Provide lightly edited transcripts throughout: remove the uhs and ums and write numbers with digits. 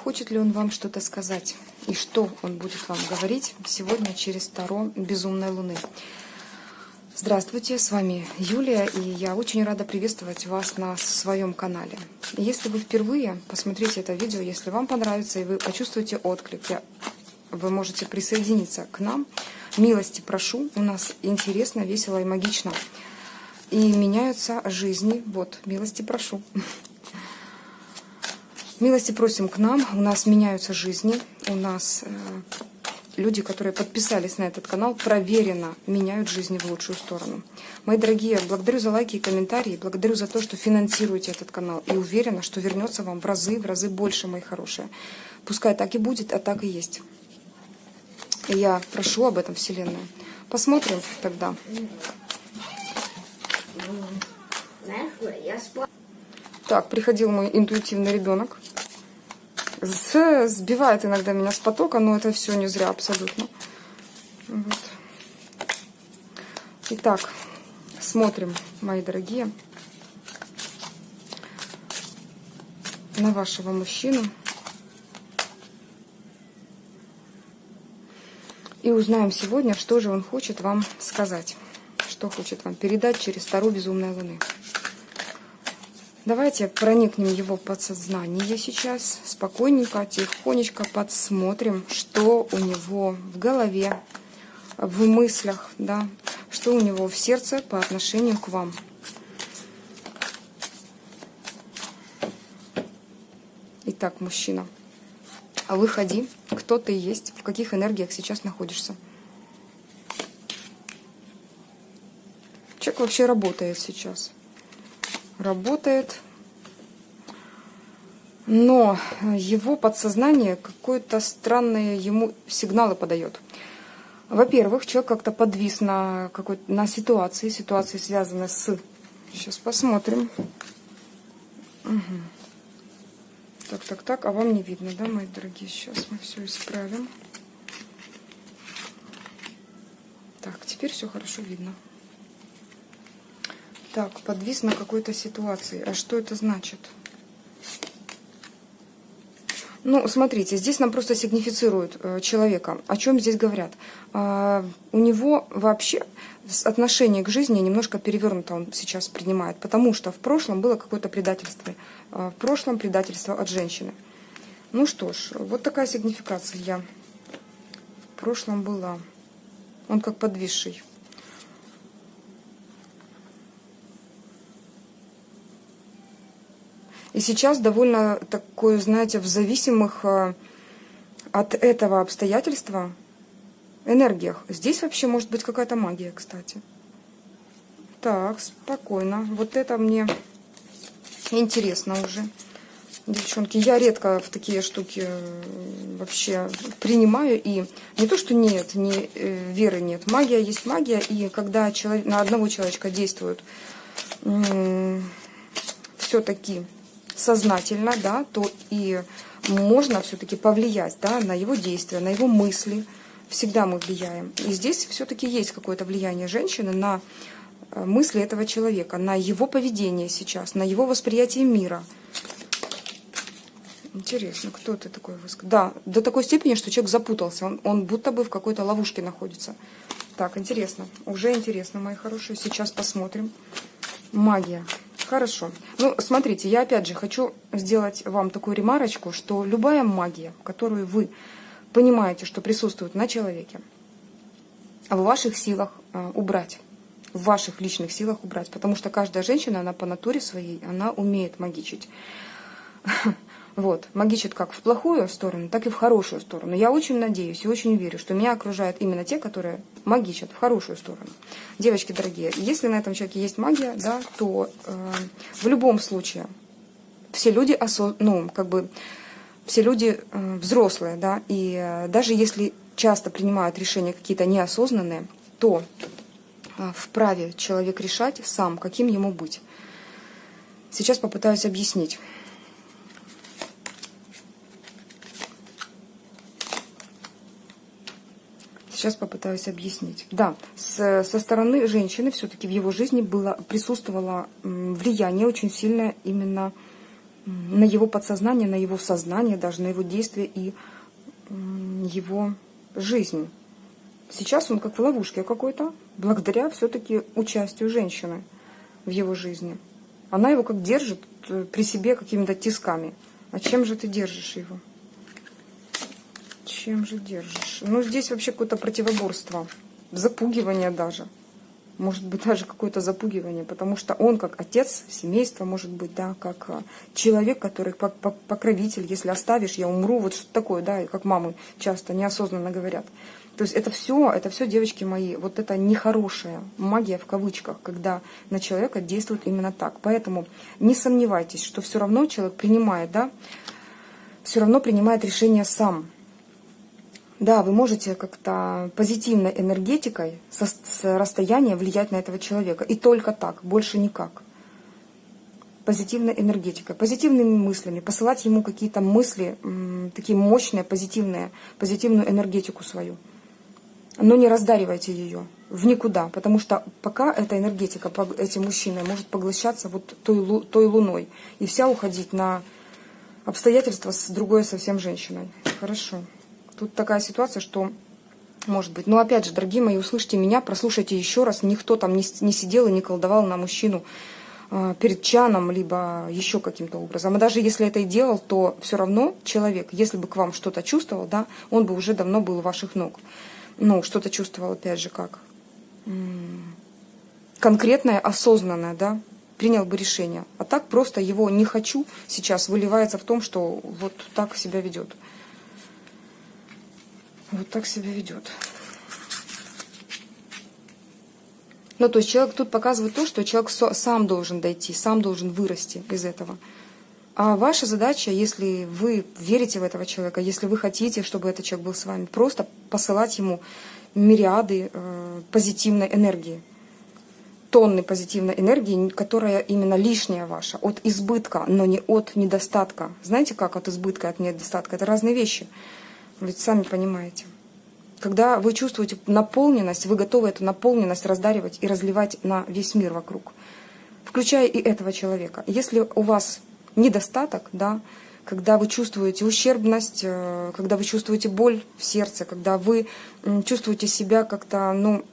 хочет ли он вам что-то сказать? И что он будет вам говорить сегодня через Таро Безумной Луны? Здравствуйте, с вами Юлия, и я очень рада приветствовать вас на своем канале. Если вы впервые, посмотрите это видео, если вам понравится и вы почувствуете отклик, вы можете присоединиться к нам. Милости прошу, у нас интересно, весело и магично. И меняются жизни. Вот, милости прошу. Милости просим к нам, у нас меняются жизни, у нас люди, которые подписались на этот канал, проверенно меняют жизни в лучшую сторону. Мои дорогие, благодарю за лайки и комментарии, благодарю за то, что финансируете этот канал, и уверена, что вернется вам в разы больше, мои хорошие. Пускай так и будет, а так и есть. И я прошу об этом Вселенную. Посмотрим тогда. Так, приходил мой интуитивный ребенок. Сбивает иногда меня с потока, но это все не зря абсолютно. Вот. Итак, смотрим, мои дорогие, на вашего мужчину. И узнаем сегодня, что же он хочет вам сказать. Что хочет вам передать через Таро Безумной Луны. Давайте проникнем в его подсознание сейчас, спокойненько, тихонечко подсмотрим, что у него в голове, в мыслях, да, что у него в сердце по отношению к вам. Итак, мужчина, выходи, кто ты есть, в каких энергиях сейчас находишься. Человек вообще работает сейчас. Работает, но его подсознание какое-то странные ему сигналы подает. Во-первых, человек как-то подвис на ситуации, связанной с... Сейчас посмотрим. Угу. Так, а вам не видно, да, мои дорогие? Сейчас мы все исправим. Так, теперь все хорошо видно. Так, подвис на какой-то ситуации. А что это значит? Ну, смотрите, здесь нам просто сигнифицируют человека. О чем здесь говорят? У него вообще отношение к жизни немножко перевернуто он сейчас принимает, потому что в прошлом было какое-то предательство. В прошлом предательство от женщины. Ну что ж, вот такая сигнификация. В прошлом была. Он как подвисший. И сейчас довольно такой, знаете, в зависимых от этого обстоятельства энергиях. Здесь вообще может быть какая-то магия, кстати. Так, спокойно. Вот это мне интересно уже. Девчонки, я редко в такие штуки вообще принимаю. И не то, что нет, веры нет. Магия есть магия. И когда на одного человека действуют все-таки сознательно, да, то и можно все-таки повлиять, да, на его действия, на его мысли. Всегда мы влияем. И здесь все-таки есть какое-то влияние женщины на мысли этого человека, на его поведение сейчас, на его восприятие мира. Интересно, кто ты такой? Да, до такой степени, что человек запутался. Он будто бы в какой-то ловушке находится. Так, интересно. Уже интересно, мои хорошие. Сейчас посмотрим. Магия. Хорошо. Ну, смотрите, я опять же хочу сделать вам такую ремарочку, что любая магия, которую вы понимаете, что присутствует на человеке, в ваших силах убрать, в ваших личных силах убрать, потому что каждая женщина, она по натуре своей, она умеет магичить. Вот, магичит как в плохую сторону, так и в хорошую сторону. Я очень надеюсь и очень верю, что меня окружают именно те, которые магичат в хорошую сторону. Девочки дорогие, если на этом человеке есть магия, да, то в любом случае все люди, все люди взрослые, да, и даже если часто принимают решения какие-то неосознанные, то вправе человек решать сам, каким ему быть. Сейчас попытаюсь объяснить. Сейчас попытаюсь объяснить. Да, со стороны женщины все-таки в его жизни присутствовало влияние очень сильное именно на его подсознание, на его сознание, даже на его действия и его жизнь. Сейчас он как в ловушке какой-то, благодаря все-таки участию женщины в его жизни. Она его как держит при себе какими-то тисками. А чем же ты держишь его? Чем же держишь? Ну, здесь вообще какое-то противоборство, запугивание даже. Может быть, даже какое-то запугивание, потому что он как отец семейства, может быть, да, как человек, который покровитель, если оставишь, я умру, вот что такое, да, и как мамы часто неосознанно говорят. То есть это все, девочки мои, вот это нехорошая магия в кавычках, когда на человека действует именно так. Поэтому не сомневайтесь, что все равно человек принимает, да, все равно принимает решение сам. Да, вы можете как-то позитивной энергетикой с расстояния влиять на этого человека. И только так, больше никак. Позитивной энергетикой, позитивными мыслями, посылать ему какие-то мысли, такие мощные, позитивную энергетику свою. Но не раздаривайте ее в никуда, потому что пока эта энергетика, этим мужчиной может поглощаться вот той луной и вся уходить на обстоятельства с другой совсем женщиной. Хорошо. Тут такая ситуация, что может быть. Но опять же, дорогие мои, услышьте меня, прослушайте еще раз. Никто там не сидел и не колдовал на мужчину перед чаном, либо еще каким-то образом. А даже если это и делал, то все равно человек, если бы к вам что-то чувствовал, да, он бы уже давно был у ваших ног. Ну, что-то чувствовал, опять же, как конкретное, осознанное, да, принял бы решение. А так просто его «не хочу» сейчас выливается в том, что вот так себя ведет. Вот так себя ведет. Ну, то есть человек тут показывает то, что человек сам должен дойти, сам должен вырасти из этого. А ваша задача, если вы верите в этого человека, если вы хотите, чтобы этот человек был с вами, просто посылать ему мириады позитивной энергии. Тонны позитивной энергии, которая именно лишняя ваша, от избытка, но не от недостатка. Знаете как от избытка, от недостатка? Это разные вещи. Вы ведь сами понимаете. Когда вы чувствуете наполненность, вы готовы эту наполненность раздаривать и разливать на весь мир вокруг, включая и этого человека. Если у вас недостаток, да, когда вы чувствуете ущербность, когда вы чувствуете боль в сердце, когда вы чувствуете себя как-то, ну,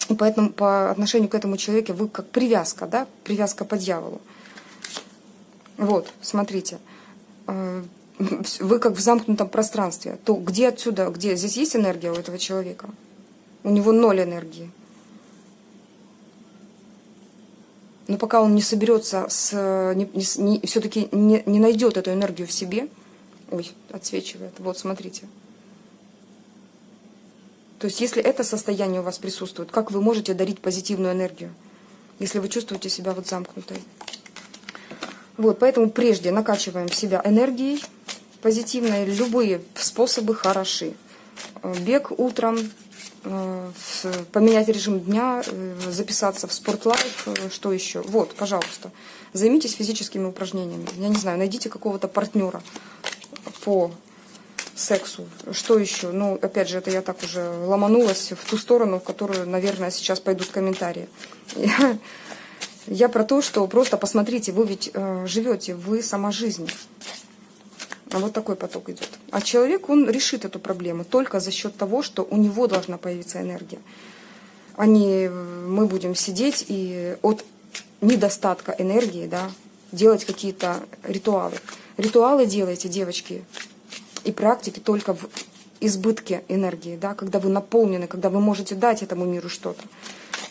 и поэтому по отношению к этому человеку вы как привязка, да, привязка по дьяволу. Вот, смотрите. Вы как в замкнутом пространстве, то где отсюда, где здесь есть энергия у этого человека? У него 0 энергии. Но пока он не соберется, все-таки не найдет эту энергию в себе, ой, отсвечивает, вот смотрите. То есть если это состояние у вас присутствует, как вы можете дарить позитивную энергию, если вы чувствуете себя вот замкнутой? Вот, поэтому прежде накачиваем себя энергией позитивной. Любые способы хороши. Бег утром, поменять режим дня, записаться в спортлайф, что еще? Вот, пожалуйста, займитесь физическими упражнениями. Я не знаю, найдите какого-то партнера по сексу. Что еще? Ну, опять же, это я так уже ломанулась в ту сторону, в которую, наверное, сейчас пойдут комментарии. Я про то, что просто посмотрите, вы ведь живете, вы сама жизнь. А вот такой поток идет. А человек, он решит эту проблему только за счет того, что у него должна появиться энергия. А не мы будем сидеть и от недостатка энергии, да, делать какие-то ритуалы. Ритуалы делайте, девочки, и практики только в избытке энергии, да, когда вы наполнены, когда вы можете дать этому миру что-то.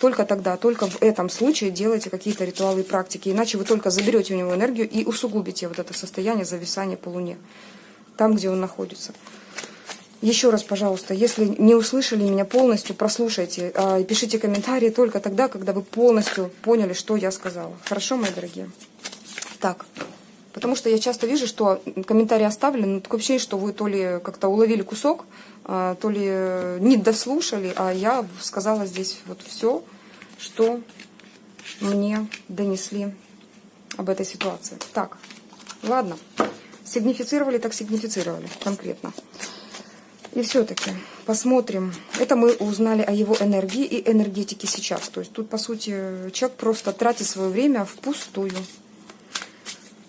Только тогда, только в этом случае делайте какие-то ритуалы и практики. Иначе вы только заберете у него энергию и усугубите вот это состояние зависания по Луне, там, где он находится. Еще раз, пожалуйста, если не услышали меня полностью, прослушайте и пишите комментарии только тогда, когда вы полностью поняли, что я сказала. Хорошо, мои дорогие? Так, потому что я часто вижу, что комментарии оставлены, но такое ощущение, что вы то ли как-то уловили кусок, то ли не дослушали, а я сказала здесь вот все, что мне донесли об этой ситуации. Так, ладно, сигнифицировали, так сигнифицировали конкретно. И все-таки посмотрим. Это мы узнали о его энергии и энергетике сейчас. То есть тут, по сути, человек просто тратит свое время впустую.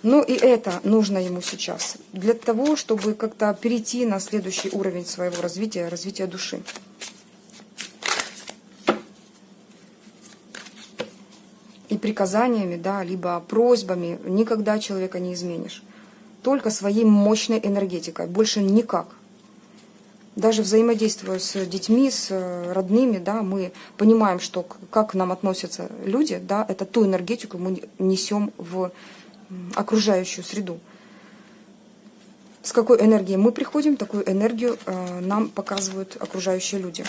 Но и это нужно ему сейчас. Для того, чтобы как-то перейти на следующий уровень своего развития, развития души. И приказаниями, да, либо просьбами никогда человека не изменишь. Только своей мощной энергетикой, больше никак. Даже взаимодействуя с детьми, с родными, да, мы понимаем, что как к нам относятся люди, да, это ту энергетику мы несем в окружающую среду. С какой энергией мы приходим, такую энергию нам показывают окружающие люди.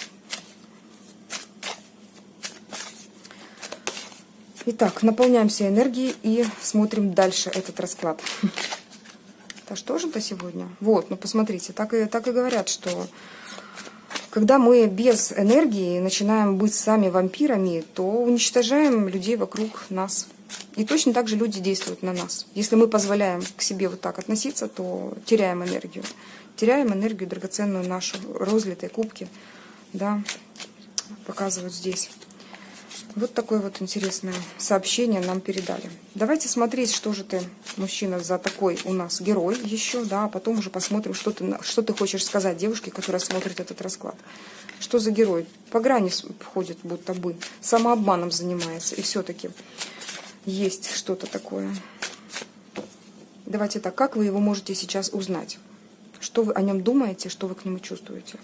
Итак, наполняемся энергией и смотрим дальше этот расклад. Да что же это сегодня? Вот, ну посмотрите, так и говорят, что когда мы без энергии начинаем быть сами вампирами, то уничтожаем людей вокруг нас. И точно так же люди действуют на нас. Если мы позволяем к себе вот так относиться, то теряем энергию. Теряем энергию драгоценную нашу, розлитой кубки, да, показывают здесь. Вот такое вот интересное сообщение нам передали. Давайте смотреть, что же ты, мужчина, за такой у нас герой еще, да, а потом уже посмотрим, что ты хочешь сказать девушке, которая смотрит этот расклад. Что за герой? По грани ходит, будто бы, самообманом занимается, и все-таки есть что-то такое. Давайте так, как вы его можете сейчас узнать? Что вы о нем думаете, что вы к нему чувствуете?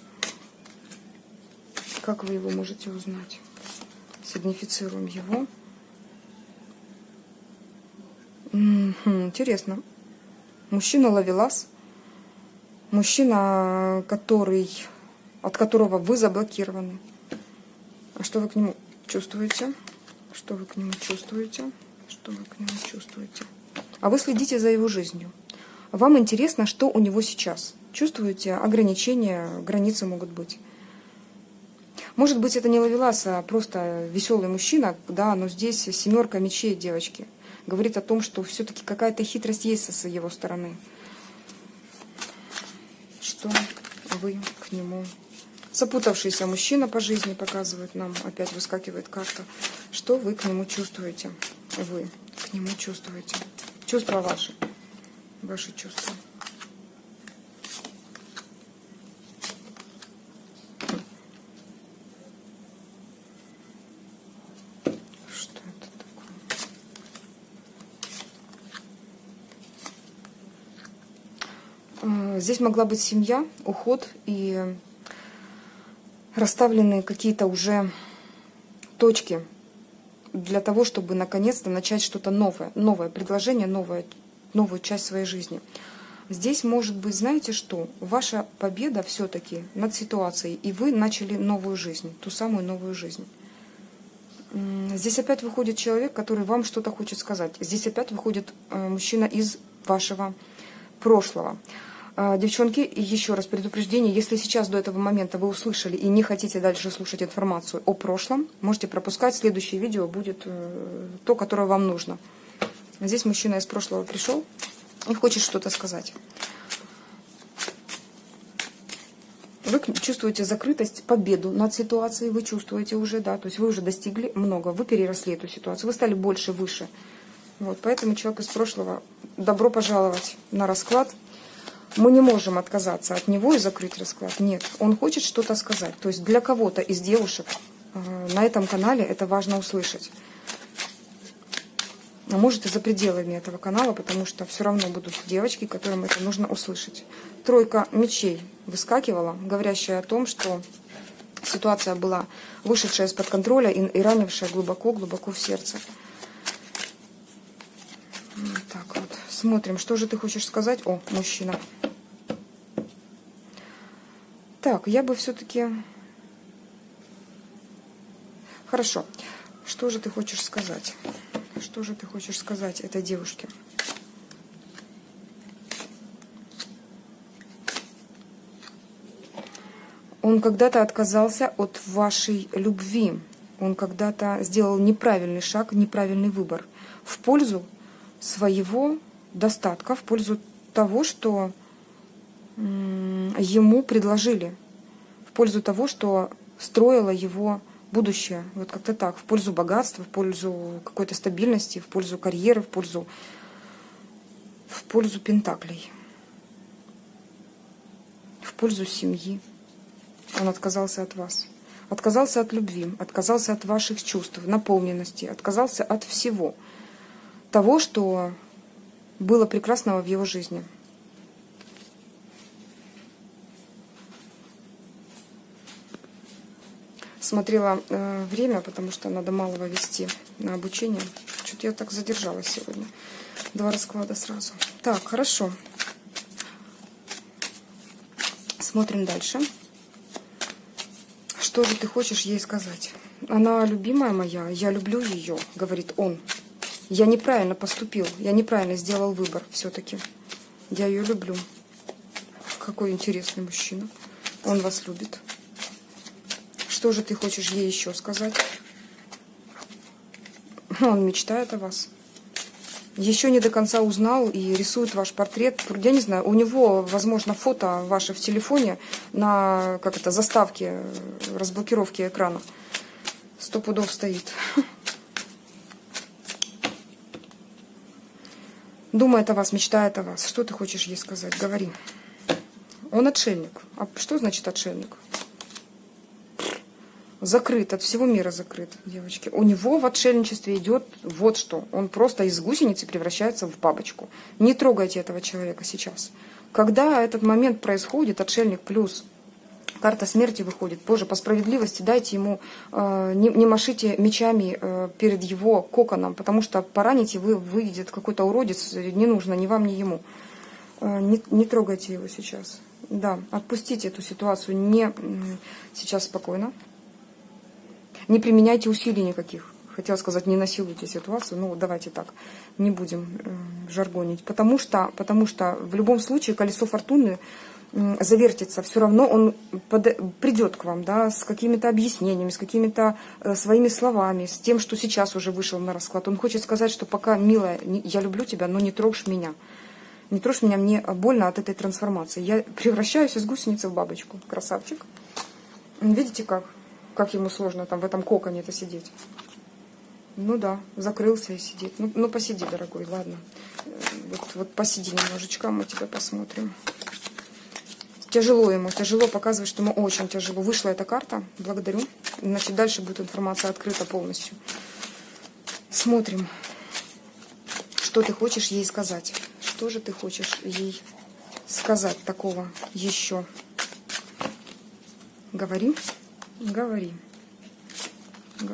Как вы его можете узнать? Сигнифицируем его. Интересно. Мужчина ловелас. Мужчина, от которого вы заблокированы. А что вы к нему чувствуете? Что вы к нему чувствуете? Что вы к нему чувствуете? А вы следите за его жизнью. Вам интересно, что у него сейчас. Чувствуете ограничения, границы могут быть. Может быть, это не ловелас, а просто веселый мужчина, да, но здесь 7 мечей, девочки. Говорит о том, что все-таки какая-то хитрость есть с его стороны. Что вы к нему... Запутавшийся мужчина по жизни показывает нам, опять выскакивает карта. Что вы к нему чувствуете? Вы к нему чувствуете. Чувства ваши. Ваши чувства. Здесь могла быть семья, уход и расставлены какие-то уже точки для того, чтобы наконец-то начать что-то новое. Новое предложение, новую часть своей жизни. Здесь может быть, знаете что? Ваша победа все-таки над ситуацией, и вы начали новую жизнь, ту самую новую жизнь. Здесь опять выходит человек, который вам что-то хочет сказать. Здесь опять выходит мужчина из вашего прошлого. Девчонки, еще раз предупреждение, если сейчас до этого момента вы услышали и не хотите дальше слушать информацию о прошлом, можете пропускать, следующее видео будет то, которое вам нужно. Здесь мужчина из прошлого пришел и хочет что-то сказать. Вы чувствуете закрытость, победу над ситуацией, вы чувствуете уже, да, то есть вы уже достигли много, вы переросли эту ситуацию, вы стали больше, выше. Вот, поэтому человек из прошлого, добро пожаловать на расклад. Мы не можем отказаться от него и закрыть расклад. Нет, он хочет что-то сказать. То есть для кого-то из девушек на этом канале это важно услышать. А может и за пределами этого канала, потому что все равно будут девочки, которым это нужно услышать. 3 мечей выскакивала, говорящая о том, что ситуация была вышедшая из-под контроля и ранившая глубоко-глубоко в сердце. Вот так вот. Смотрим, что же ты хочешь сказать? О, мужчина. Так, я бы все-таки... Хорошо. Что же ты хочешь сказать? Что же ты хочешь сказать этой девушке? Он когда-то отказался от вашей любви. Он когда-то сделал неправильный шаг, неправильный выбор в пользу своего достатка, в пользу того, что ему предложили, в пользу того, что строило его будущее. Вот как-то так, в пользу богатства, в пользу какой-то стабильности, в пользу карьеры, в пользу в пользу пентаклей, в пользу семьи. Он отказался от вас. Отказался от любви, отказался от ваших чувств, наполненности, отказался от всего того, что было прекрасного в его жизни. Смотрела время, потому что надо малого вести на обучение. Что-то я так задержалась сегодня. 2 расклада сразу. Так, хорошо. Смотрим дальше. Что же ты хочешь ей сказать? Она любимая моя, я люблю ее, говорит он. Я неправильно поступил, я неправильно сделал выбор все-таки. Я ее люблю. Какой интересный мужчина. Он вас любит. Что же ты хочешь ей еще сказать? Он мечтает о вас. Еще не до конца узнал и рисует ваш портрет. Я не знаю, у него, возможно, фото ваше в телефоне на, как это, заставке разблокировки экрана. 100 пудов стоит. Думает о вас, мечтает о вас. Что ты хочешь ей сказать? Говори. Он отшельник. А что значит отшельник? Закрыт, от всего мира закрыт, девочки. У него в отшельничестве идет вот что. Он просто из гусеницы превращается в бабочку. Не трогайте этого человека сейчас. Когда этот момент происходит, отшельник плюс карта смерти выходит. Боже, по справедливости дайте ему, не машите мечами перед его коконом, потому что пораните вы, выйдет какой-то уродец, не нужно ни вам, ни ему. Не трогайте его сейчас. Да, отпустите эту ситуацию. Сейчас спокойно. Не применяйте усилий никаких. Хотела сказать, не насилуйте ситуацию. Ну, давайте так, не будем жаргонить. Потому что в любом случае колесо фортуны завертится. Все равно он придет к вам, да, с какими-то объяснениями, с какими-то своими словами, с тем, что сейчас уже вышел на расклад. Он хочет сказать, что пока, милая, я люблю тебя, но не трожь меня. Не трожь меня, мне больно от этой трансформации. Я превращаюсь из гусеницы в бабочку. Красавчик. Видите, как ему сложно там в этом коконе-то сидеть. Ну да, закрылся и сидит. Ну посиди, дорогой, ладно. Вот посиди немножечко, мы тебя посмотрим. Тяжело ему, тяжело, показывает, что ему очень тяжело. Вышла эта карта, благодарю. Значит, дальше будет информация открыта полностью. Смотрим, что ты хочешь ей сказать. Что же ты хочешь ей сказать такого еще? Говори. Говори.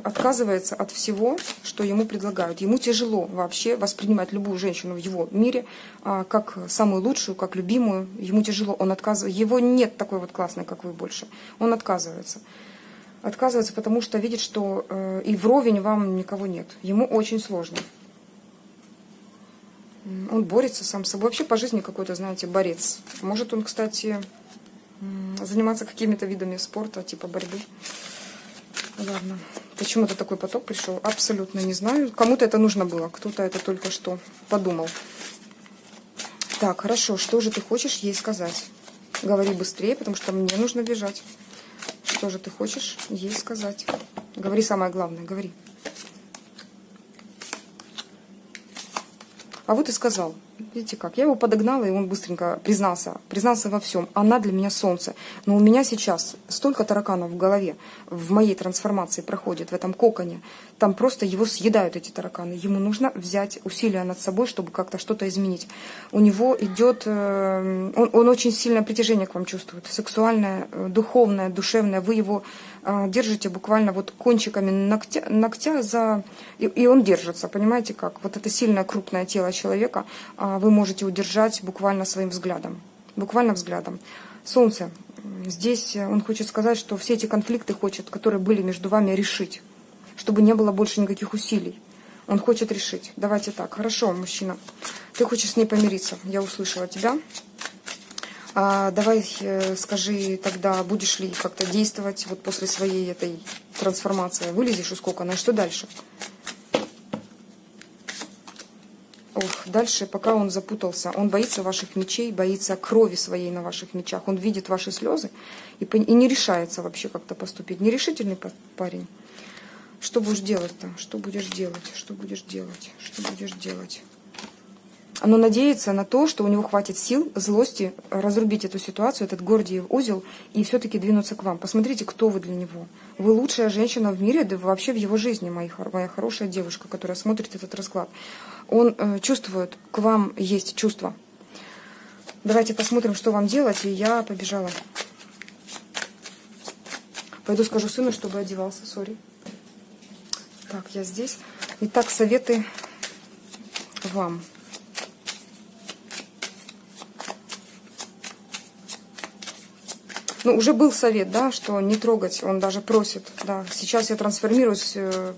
Отказывается от всего, что ему предлагают. Ему тяжело вообще воспринимать любую женщину в его мире как самую лучшую, как любимую. Ему тяжело, он отказывается. Его нет такой вот классной, как вы, больше. Он отказывается. Отказывается, потому что видит, что и вровень вам никого нет. Ему очень сложно. Он борется сам с собой. Вообще по жизни какой-то, знаете, борец. Может он, кстати, заниматься какими-то видами спорта, типа борьбы. Ладно. Почему-то такой поток пришел. Абсолютно не знаю. Кому-то это нужно было. Кто-то это только что подумал. Так, хорошо. Что же ты хочешь ей сказать? Говори быстрее, потому что мне нужно бежать. Что же ты хочешь ей сказать? Говори самое главное. Говори. А вот и сказал. Видите как? Я его подогнала, и он быстренько признался. Признался во всем. Она для меня солнце. Но у меня сейчас столько тараканов в голове, в моей трансформации проходит, в этом коконе. Там просто его съедают, эти тараканы. Ему нужно взять усилия над собой, чтобы как-то что-то изменить. У него идет... Он очень сильное притяжение к вам чувствует. Сексуальное, духовное, душевное. Вы его держите буквально вот кончиками ногтя за... И он держится, понимаете как? Вот это сильное, крупное тело человека вы можете удержать буквально своим взглядом. Буквально взглядом. Солнце. Здесь он хочет сказать, что все эти конфликты хочет, которые были между вами, решить. Чтобы не было больше никаких усилий. Он хочет решить. Давайте так. Хорошо, мужчина. Ты хочешь с ней помириться. Я услышала тебя. Давай скажи тогда, будешь ли как-то действовать вот после своей этой трансформации. Вылезешь из кокона, и что дальше? Ох, дальше, пока он запутался, он боится ваших мечей, боится крови своей на ваших мечах. Он видит ваши слезы и не решается вообще как-то поступить. Нерешительный парень. Что будешь делать-то? Что будешь делать? Что будешь делать? Что будешь делать? Оно надеется на то, что у него хватит сил, злости разрубить эту ситуацию, этот Гордиев узел, и все-таки двинуться к вам. Посмотрите, кто вы для него. Вы лучшая женщина в мире, да вообще в его жизни, моя хорошая девушка, которая смотрит этот расклад. Он чувствует, к вам есть чувства. Давайте посмотрим, что вам делать, и я побежала. Пойду скажу сыну, чтобы одевался, сори. Так, я здесь. Итак, советы вам. Ну, уже был совет, да, что не трогать, он даже просит, да, сейчас я трансформируюсь,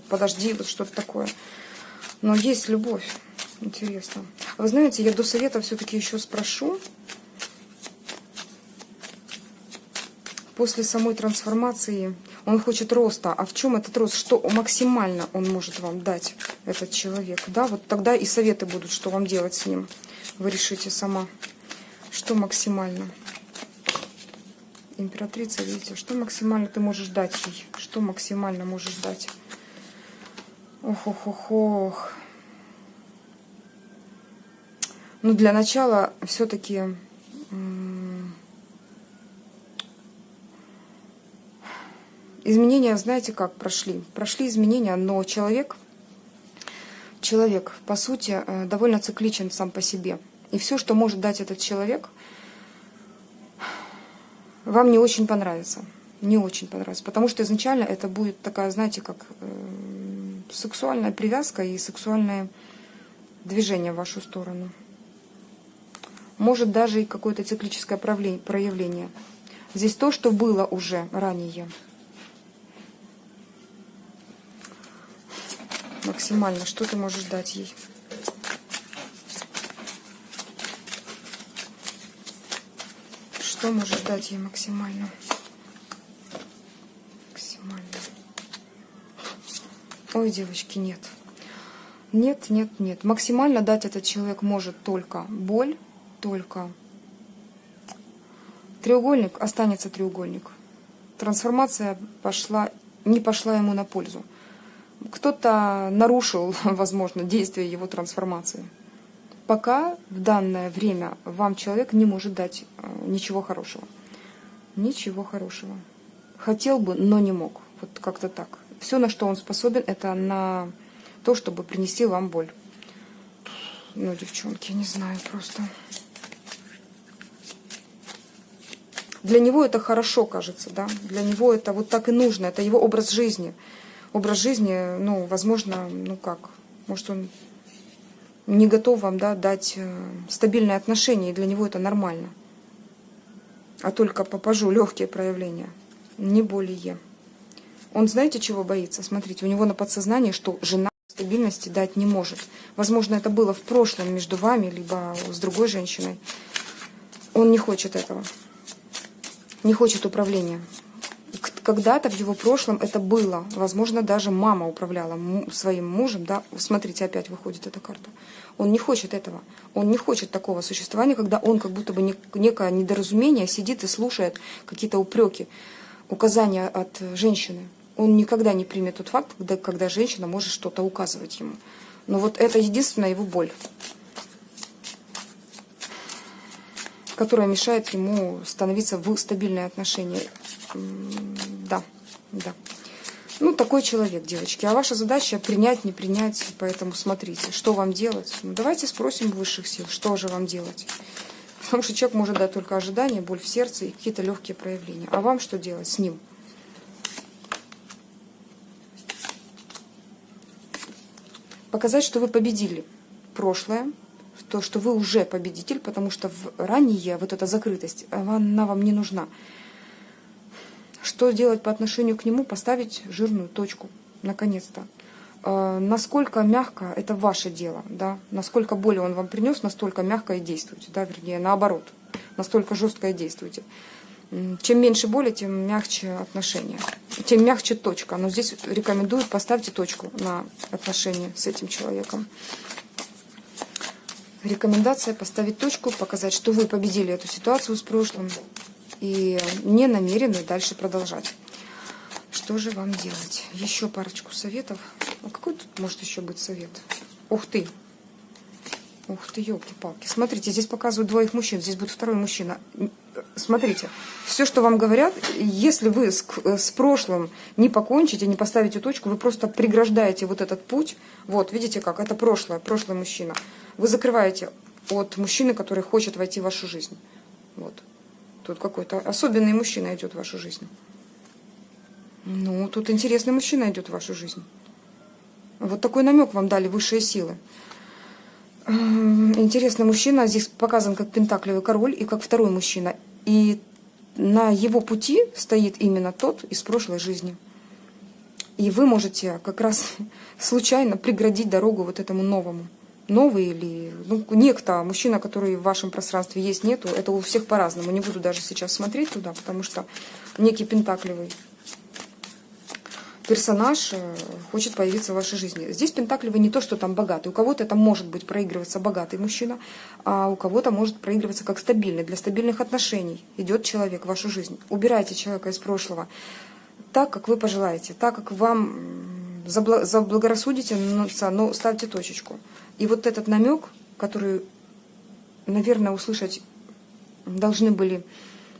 подожди, вот что-то такое. Но есть любовь, интересно. Вы знаете, я до совета все-таки еще спрошу. После самой трансформации он хочет роста. А в чем этот рост? Что максимально он может вам дать, этот человек? Да, вот тогда и советы будут, что вам делать с ним. Вы решите сама, что максимально. Императрица, видите, что максимально ты можешь дать ей? Что максимально можешь дать? Ох. Ну, для начала все-таки изменения, знаете, как прошли? Прошли изменения, но человек, по сути, довольно цикличен сам по себе. И все, что может дать этот человек, вам не очень понравится. Не очень понравится. Потому что изначально это будет такая, знаете, как сексуальная привязка и сексуальное движение в вашу сторону. Может даже и какое-то циклическое проявление. Здесь то, что было уже ранее. Максимально, что ты можешь дать ей? Что можешь дать ей максимально? Максимально. Ой, девочки, нет. Нет. Максимально дать этот человек может только боль, только треугольник, останется треугольник. Трансформация не пошла ему на пользу. Кто-то нарушил, возможно, действие его трансформации. Пока в данное время вам человек не может дать ничего хорошего. Ничего хорошего. Хотел бы, но не мог. Вот как-то так. Все, на что он способен, это на то, чтобы принести вам боль. Ну, девчонки, не знаю просто. Для него это хорошо, кажется, да? Для него это вот так и нужно. Это его образ жизни. Образ жизни, ну, возможно, ну как, может, он не готов вам, да, дать стабильные отношения, и для него это нормально. А только попажу легкие проявления, не более. Он, знаете, чего боится? Смотрите, у него на подсознании, что жена стабильности дать не может. Возможно, это было в прошлом между вами, либо с другой женщиной. Он не хочет этого. Не хочет управления. Когда-то в его прошлом это было. Возможно, даже мама управляла своим мужем. Да? Смотрите, опять выходит эта карта. Он не хочет этого. Он не хочет такого существования, когда он как будто бы некое недоразумение сидит и слушает какие-то упреки, указания от женщины. Он никогда не примет тот факт, когда женщина может что-то указывать ему. Но вот это единственная его боль, которая мешает ему становиться в стабильные отношения. Да. Ну, такой человек, девочки. А ваша задача принять, не принять. Поэтому смотрите, что вам делать. Ну, давайте спросим высших сил, что же вам делать. Потому что человек может дать только ожидания, боль в сердце и какие-то легкие проявления. А вам что делать с ним? Показать, что вы победили прошлое, то, что вы уже победитель, потому что ранее вот эта закрытость, она вам не нужна. Что делать по отношению к нему? Поставить жирную точку, наконец-то. Насколько мягко, это ваше дело, да? Насколько боли он вам принес, настолько мягко и действуйте, да? Вернее, наоборот, настолько жестко и действуйте. Чем меньше боли, тем мягче отношения, тем мягче точка. Но здесь рекомендуют поставьте точку на отношения с этим человеком. Рекомендация поставить точку, показать, что вы победили эту ситуацию с прошлым и не намерены дальше продолжать. Что же вам делать? Еще парочку советов. А какой тут может еще быть совет? Ух ты! Ух ты, елки-палки. Смотрите, здесь показывают двоих мужчин, здесь будет второй мужчина. Смотрите, все, что вам говорят, если вы с прошлым не покончите, не поставите точку, вы просто преграждаете вот этот путь. Вот, видите как, это прошлое, прошлый мужчина. Вы закрываете от мужчины, который хочет войти в вашу жизнь. Вот. Тут какой-то особенный мужчина идет в вашу жизнь. Ну, тут интересный мужчина идет в вашу жизнь. Вот такой намек вам дали высшие силы. Интересный мужчина, здесь показан как пентаклевый король и как второй мужчина. И на его пути стоит именно тот из прошлой жизни. И вы можете как раз случайно преградить дорогу вот этому новому. Новый или некто, мужчина, который в вашем пространстве есть, нету, это у всех по-разному. Не буду даже сейчас смотреть туда, потому что некий пентаклевый персонаж хочет появиться в вашей жизни. Здесь пентаклевый не то, что там богатый. У кого-то это может быть проигрываться богатый мужчина, а у кого-то может проигрываться как стабильный. Для стабильных отношений идет человек в вашу жизнь. Убирайте человека из прошлого так, как вы пожелаете, так, как вам заблагорассудите, но ставьте точечку. И вот этот намек, который, наверное, услышать должны были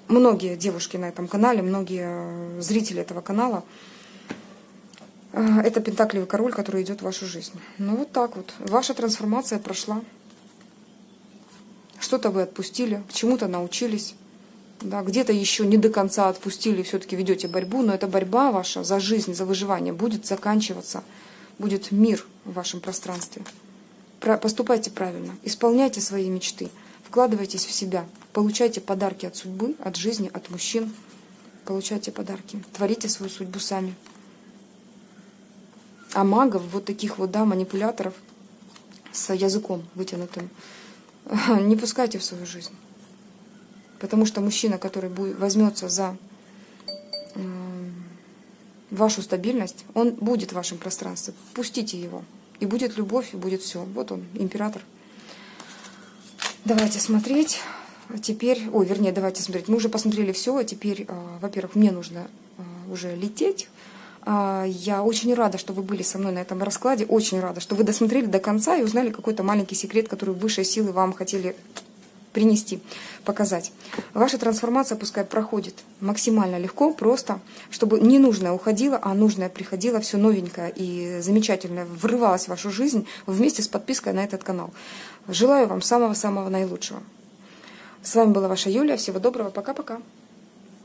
многие девушки на этом канале, многие зрители этого канала, это пентаклевый король, который идет в вашу жизнь. Ну вот так вот. Ваша трансформация прошла. Что-то вы отпустили, чему-то научились. Да, где-то еще не до конца отпустили, все-таки ведете борьбу, но эта борьба ваша за жизнь, за выживание будет заканчиваться. Будет мир в вашем пространстве. Поступайте правильно, исполняйте свои мечты, вкладывайтесь в себя, получайте подарки от судьбы, от жизни, от мужчин. Получайте подарки, творите свою судьбу сами. А магов, вот таких вот, да, манипуляторов с языком вытянутым, не пускайте в свою жизнь. Потому что мужчина, который возьмется за вашу стабильность, он будет в вашем пространстве. Пустите его. И будет любовь, и будет все. Вот он, император. Давайте смотреть. Теперь, давайте смотреть. Мы уже посмотрели все, а теперь, во-первых, мне нужно уже лететь. Я очень рада, что вы были со мной на этом раскладе. Очень рада, что вы досмотрели до конца и узнали какой-то маленький секрет, который высшие силы вам хотели принести, показать. Ваша трансформация пускай проходит максимально легко, просто, чтобы ненужное уходило, а нужное приходило, все новенькое и замечательное врывалось в вашу жизнь вместе с подпиской на этот канал. Желаю вам самого-самого наилучшего. С вами была ваша Юлия. Всего доброго. Пока-пока.